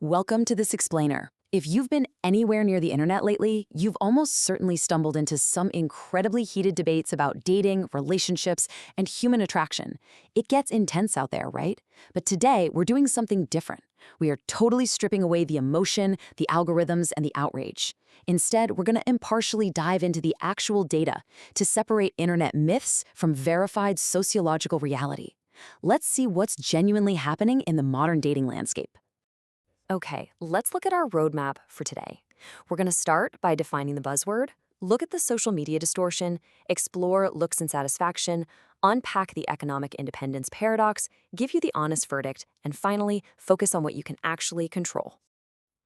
Welcome to This Explainer. If you've been anywhere near the internet lately, you've almost certainly stumbled into some incredibly heated debates about dating, relationships, and human attraction. It gets intense out there, right? But today, we're doing something different. We are totally stripping away the emotion, the algorithms, and the outrage. Instead, we're going to impartially dive into the actual data to separate internet myths from verified sociological reality. Let's see what's genuinely happening in the modern dating landscape. Okay, let's look at our roadmap for today. We're going to start by defining the buzzword, look at the social media distortion, explore looks and satisfaction, unpack the economic independence paradox, give you the honest verdict, and finally, focus on what you can actually control.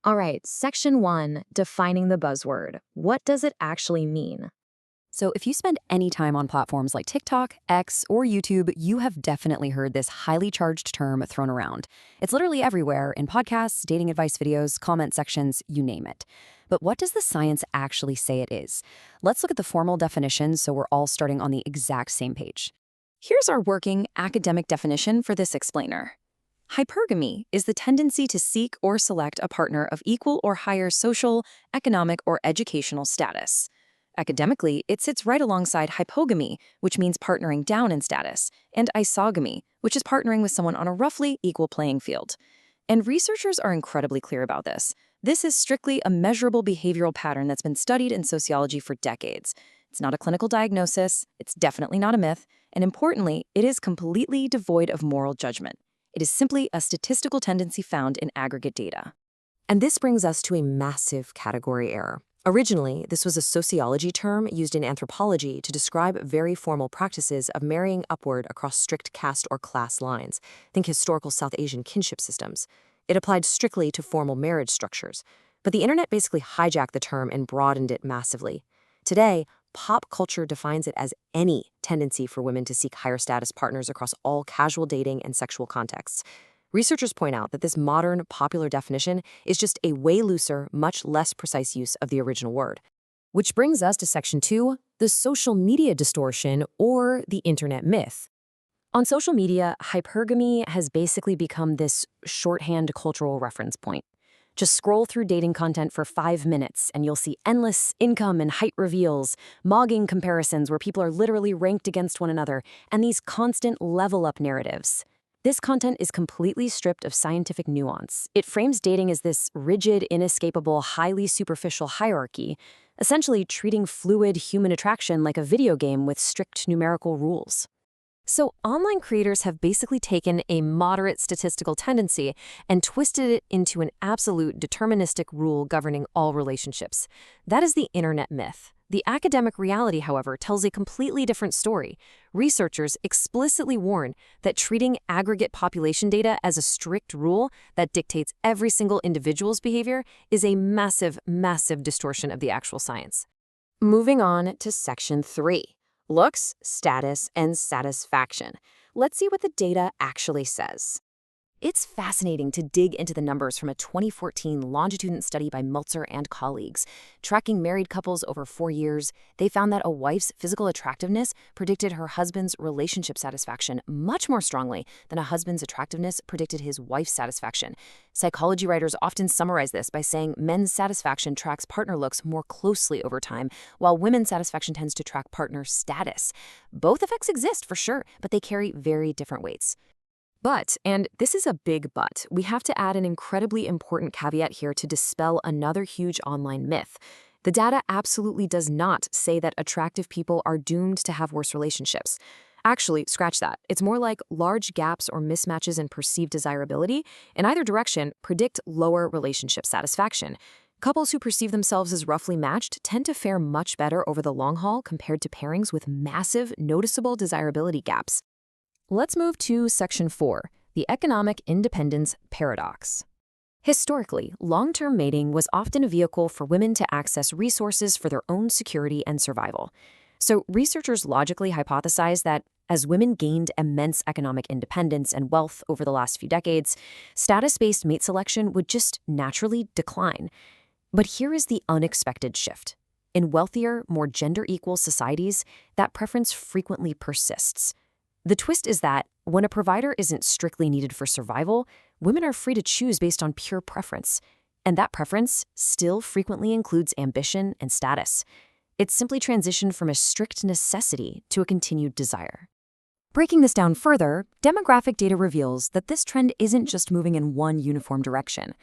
All right, section 1, defining the buzzword. What does it actually mean? So if you spend any time on platforms like TikTok, X, or YouTube, you have definitely heard this highly charged term thrown around. It's literally everywhere in podcasts, dating advice videos, comment sections, you name it. But what does the science actually say it is? Let's look at the formal definition so we're all starting on the exact same page. Here's our working academic definition for this explainer. Hypergamy is the tendency to seek or select a partner of equal or higher social, economic, or educational status. Academically, it sits right alongside hypogamy, which means partnering down in status, and isogamy, which is partnering with someone on a roughly equal playing field. And researchers are incredibly clear about this. This is strictly a measurable behavioral pattern that's been studied in sociology for decades. It's not a clinical diagnosis, it's definitely not a myth, and importantly, it is completely devoid of moral judgment. It is simply a statistical tendency found in aggregate data. And this brings us to a massive category error. Originally, this was a sociology term used in anthropology to describe very formal practices of marrying upward across strict caste or class lines. Think historical South Asian kinship systems. It applied strictly to formal marriage structures. But the internet basically hijacked the term and broadened it massively. Today, pop culture defines it as any tendency for women to seek higher status partners across all casual dating and sexual contexts. Researchers point out that this modern, popular definition is just a way looser, much less precise use of the original word. Which brings us to section 2, the social media distortion or the internet myth. On social media, hypergamy has basically become this shorthand cultural reference point. Just scroll through dating content for 5 minutes and you'll see endless income and height reveals, mogging comparisons where people are literally ranked against one another, and these constant level-up narratives. This content is completely stripped of scientific nuance. It frames dating as this rigid, inescapable, highly superficial hierarchy, essentially treating fluid human attraction like a video game with strict numerical rules. So online creators have basically taken a moderate statistical tendency and twisted it into an absolute deterministic rule governing all relationships. That is the internet myth. The academic reality, however, tells a completely different story. Researchers explicitly warn that treating aggregate population data as a strict rule that dictates every single individual's behavior is a massive, massive distortion of the actual science. Moving on to section 3, looks, status, and satisfaction. Let's see what the data actually says. It's fascinating to dig into the numbers from a 2014 longitudinal study by Meltzer and colleagues. Tracking married couples over 4 years, they found that a wife's physical attractiveness predicted her husband's relationship satisfaction much more strongly than a husband's attractiveness predicted his wife's satisfaction. Psychology writers often summarize this by saying men's satisfaction tracks partner looks more closely over time, while women's satisfaction tends to track partner status. Both effects exist for sure, but they carry very different weights. But, and this is a big but, we have to add an incredibly important caveat here to dispel another huge online myth. The data absolutely does not say that attractive people are doomed to have worse relationships. Actually, scratch that. It's more like large gaps or mismatches in perceived desirability, in either direction, predict lower relationship satisfaction. Couples who perceive themselves as roughly matched tend to fare much better over the long haul compared to pairings with massive, noticeable desirability gaps. Let's move to section 4, the economic independence paradox. Historically, long-term mating was often a vehicle for women to access resources for their own security and survival. So researchers logically hypothesized that as women gained immense economic independence and wealth over the last few decades, status-based mate selection would just naturally decline. But here is the unexpected shift. In wealthier, more gender-equal societies, that preference frequently persists. The twist is that when a provider isn't strictly needed for survival, women are free to choose based on pure preference. And that preference still frequently includes ambition and status. It's simply transitioned from a strict necessity to a continued desire. Breaking this down further, demographic data reveals that this trend isn't just moving in one uniform direction.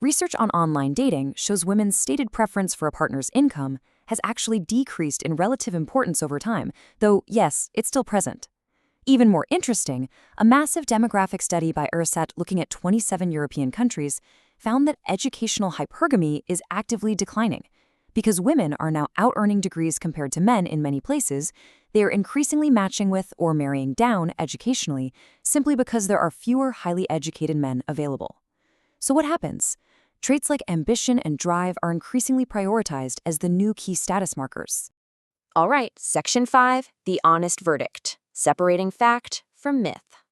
Research on online dating shows women's stated preference for a partner's income has actually decreased in relative importance over time, though, yes, it's still present. Even more interesting, a massive demographic study by Erát looking at 27 European countries found that educational hypergamy is actively declining. Because women are now out-earning degrees compared to men in many places, they are increasingly matching with or marrying down educationally simply because there are fewer highly educated men available. So what happens? Traits like ambition and drive are increasingly prioritized as the new key status markers. All right, Section 5, the honest verdict, separating fact from myth.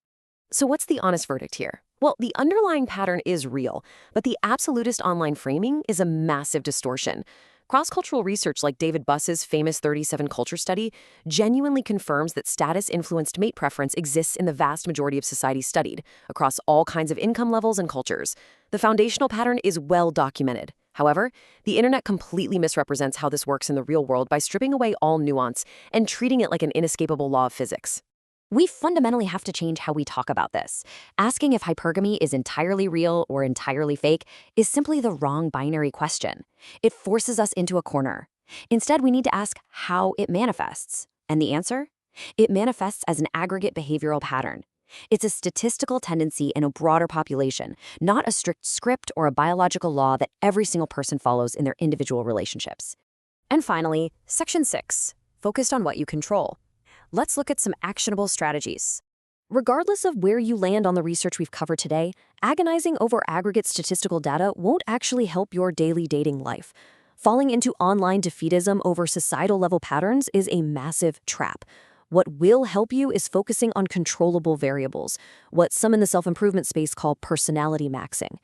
So what's the honest verdict here? Well, the underlying pattern is real, but the absolutist online framing is a massive distortion. Cross-cultural research like David Buss's famous 37 culture study genuinely confirms that status-influenced mate preference exists in the vast majority of societies studied, across all kinds of income levels and cultures. The foundational pattern is well documented. However, the internet completely misrepresents how this works in the real world by stripping away all nuance and treating it like an inescapable law of physics. We fundamentally have to change how we talk about this. Asking if hypergamy is entirely real or entirely fake is simply the wrong binary question. It forces us into a corner. Instead, we need to ask how it manifests. And the answer? It manifests as an aggregate behavioral pattern. It's a statistical tendency in a broader population, not a strict script or a biological law that every single person follows in their individual relationships. And finally, Section 6, focused on what you control. Let's look at some actionable strategies. Regardless of where you land on the research we've covered today, agonizing over aggregate statistical data won't actually help your daily dating life. Falling into online defeatism over societal-level patterns is a massive trap. What will help you is focusing on controllable variables, what some in the self-improvement space call personality maxing.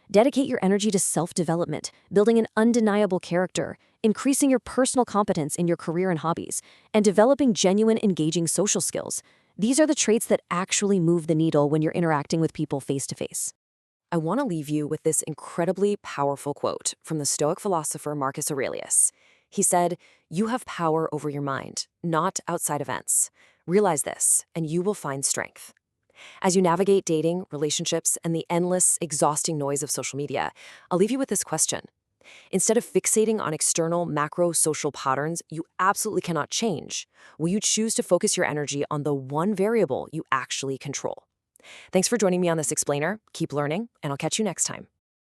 Dedicate your energy to self-development, building an undeniable character, increasing your personal competence in your career and hobbies, and developing genuine, engaging social skills. These are the traits that actually move the needle when you're interacting with people face-to-face. I want to leave you with this incredibly powerful quote from the Stoic philosopher Marcus Aurelius. He said, "You have power over your mind, not outside events. Realize this, and you will find strength." As you navigate dating, relationships, and the endless, exhausting noise of social media, I'll leave you with this question. Instead of fixating on external, macro-social patterns you absolutely cannot change, will you choose to focus your energy on the one variable you actually control? Thanks for joining me on this explainer. Keep learning, and I'll catch you next time.